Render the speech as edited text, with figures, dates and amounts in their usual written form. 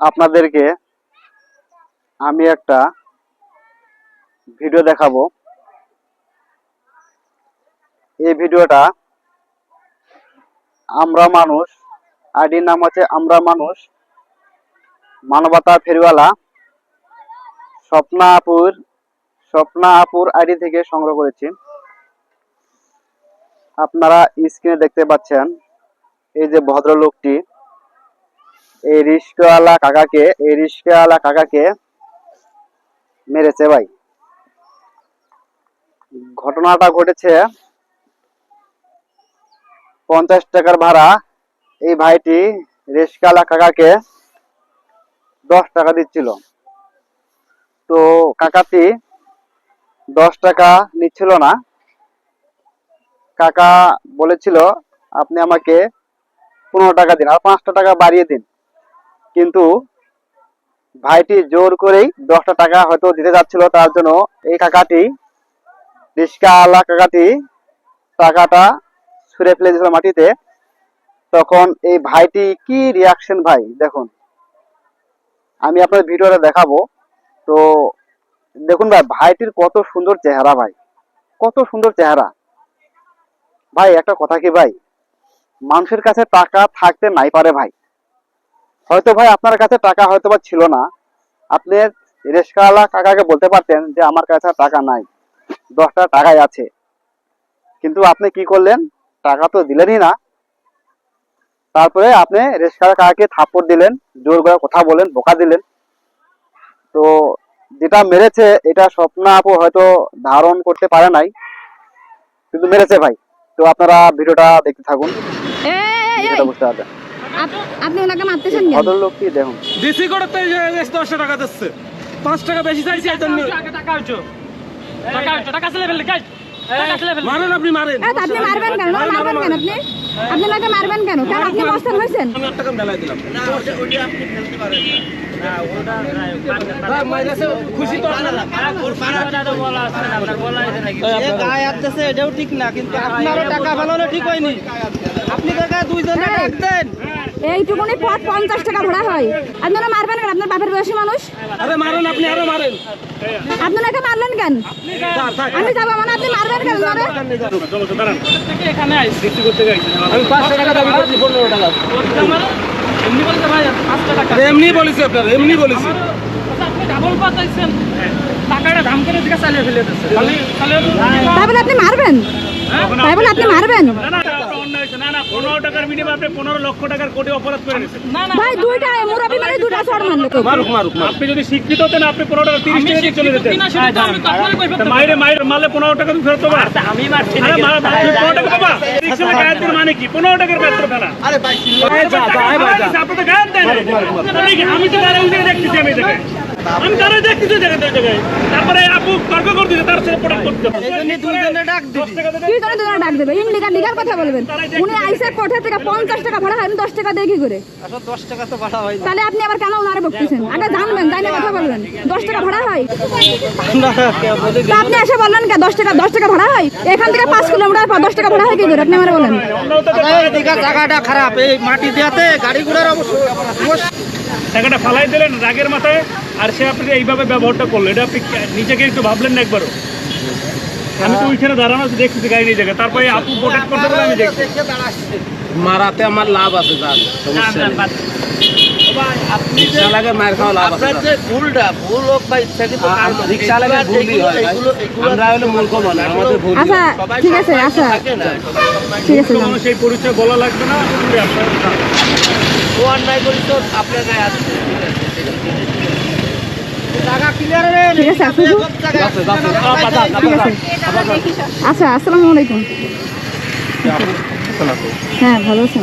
আপনাদেরকে আমি একটা ভিডিও দেখাবো। এই ভিডিওটা আমরা মানুষ, আইডির নাম আছে আমরা মানুষ, মানবতা ফেরিওয়ালা স্বপ্না আপুর আইডি থেকে সংগ্রহ করেছি। আপনারা স্ক্রিনে দেখতে পাচ্ছেন এই যে ভদ্রলোকটি এই রিস্কাওয়ালা কাকাকে মেরেছে ভাই। ঘটনাটা ঘটেছে 50 টাকার ভাড়া এই ভাইটি রিস্কাওয়ালা কাকাকে 10 টাকা দিচ্ছিল। তো কাকাটি 10 টাকা নিচ্ছিল না। কাকা বলেছিল আপনি আমাকে 15 টাকা দিন আর 5 টাকা বাড়িয়ে দিন, কিন্তু ভাইটি জোর করেই 10 টাকা হয়তো দিতে যাচ্ছিল। তার জন্য এই রিস্কাওয়ালা কাকাটি টাকাটা ছুঁড়ে ফেলে দিয়েছিল মাটিতে। তখন এই ভাইটি কি রিয়াকশন ভাই দেখুন, আমি আপনার ভিডিওটা দেখাবো। তো দেখুন ভাই, ভাইটির কত সুন্দর চেহারা ভাই, কত সুন্দর চেহারা ভাই। একটা কথা কি ভাই, মানুষের কাছে টাকা থাকতে নাই পারে ভাই, হয়তো ভাই আপনার কাছে টাকা হয়তো বা ছিল না, আপনি রিস্কাওয়ালা কাকাকে বলতে পারতেন যে আমার কাছে টাকা নাই, 10 টাকাই আছে। কিন্তু আপনি কি করলেন, টাকা তো দিলেনই না। তারপরে আপনি রিস্কাওয়ালা কাকাকে থাপ্পড় দিলেন, জোর করে কথা বলেন, বোকা দিলেন। তো যেটা মেরেছে এটা স্বপ্না আপু হয়তো ধারণ করতে পারে নাই, কিন্তু মেরেছে ভাই। তো আপনারা ভিডিওটা দেখতে থাকুন, বুঝতে পারবেন। আপনি ওনাকে মারতেছেন কেন? ভদ্রলোকটি দেখুন, ডিসি করতে 10 টাকা দিচ্ছে, 5 টাকা বেশি চাইছি। টাকা ছেলে ফেললে কাজ মারেন, আপনি মারেন। আপনি মারবেন কেন? মারবেন কেন আপনি? আপনি ওনাকে মারবেন কেন? কারণ আপনি বস্তান হয়েছেন। আমি 8 টাকা বেলায় দিলাম। ওটা আপনি ফেলতে পারেন না, ওটা মাইরাছে খুশি তো আপনারা। ওর পাড়াটা তো বলা আছে না, আপনার বলা আছে নাকি? এ গায় আসছে, এটাও ঠিক না, কিন্তু আপনারও টাকা ফেলানো ঠিক হয়নি। আপনি টাকা দুইজনে ডাক দেন। এইটুকুনি পথ 50 টাকা ভাড়া হয়, আপনারা মারবেন কেন? আপনার বাপের বয়সী মানুষ। আরে মারেন, আপনি আরো মারেন। আপনি ওনাকে মারলেন কেন? আমি যাবো মানে আপনি মারবেন কেন? চলো তো দাঁড়ান, এখানে আইছি ডিসি করতে গেছি। আমি 5 টাকা দাবি করছি, 15 টাকা এমনি বলতে ভাই 5 টাকা এমনি বলেছি, আপনার এমনি বলেছি। আপনি ডাবল পাতাইছেন, টাকাটা দাম করে দিকে চালিয়ে ফেলে দিয়েছে। তাই বলে আপনি মারবেন? তাই বলে আপনি মারবেন? না 15 টাকার বিনিময়ে আপনি 15 লক্ষ টাকার কোটি অপরাধ করে নিয়েছেন। ভাই দুইটা মুরব্বি মানে দুইটা চড় মারলো তো। মারুক। আপনি যদি শিক্ষিত হতেন আপনি 15 টাকা 30 টাকা দিয়ে চলে যেতেন। মাইরে মারলে 15 টাকা তুমি ফেরত পাবা। আমি মারছি না, 15 টাকা পাবা। রিকশালে গায়ের দিন মানে কি 15 টাকার বেতন ফেলা। আরে ভাই যা আপনি তো গায়ের দেন। আমি তো গায়ে উঠে দেখতেছি, আমি তারে দেখতেছি জায়গায়। তারপরে আপু তর্ক করতেছে, তার সাথে প্রোডাক্ট করতে হবে। এজন্য দুইজনে ডাক দিবি। কি করে দুইজনে ডাক দেবে? লিগাল কথা বলবেন। উনি আইসা কোঠা থেকে 50 টাকা ভাড়া হয়, 10 টাকা দিয়ে কি করে? আসলে 10 টাকা তো ভাড়া হয় না। তাহলে আপনি আবার কেন ওনারে বকতেছেন? আগে জানবেন তাই না কথা বলবেন। 10 টাকা ভাড়া হয়, তা আপনি এসে বললেন কে 10 টাকা ভাড়া হয়? এখান থেকে 5 কিলোমিটার পর 10 টাকা ভাড়া হয় কি করে? আপনি আমারে বলেন। এদিকে জায়গাটা খারাপ, এই মাটি দিয়াতে গাড়ি ঘোড়ার অবস্থা। টাকাটা ফালাই দিলেন রাগের মাথায়, আর সে আপনি এইভাবে ব্যবহারটা করলো, এটা আপনি নিজেকে একটু ভাবলেন না একবারও? আমি তো ওইখানে দাঁড়ানো দেখছি গাড়ি নিয়ে জায়গায়, তারপরে আপু প্রোটেক্ট করতে বলে আমি দেখছি। মারাতে আমার লাভ আছে, জান সমস্যা নেই। রিক্সা লাগে মার খাওয়া লাভ আছে। ভুল হোক বা ইচ্ছা, কিন্তু রিক্সা লাগে ভুলই হয় ভাই। আমরা হলো মূর্খ নয়, আমাদের ভুল। আচ্ছা ঠিক আছে, আচ্ছা ঠিক আছে। সেই পরিচয় বলা লাগবে না, ও অন্যায় করি তো আপনার গায়ে আসছে। ঠিক আছে আচ্ছা, আসসালামু আলাইকুম। হ্যাঁ ভালো আছেন?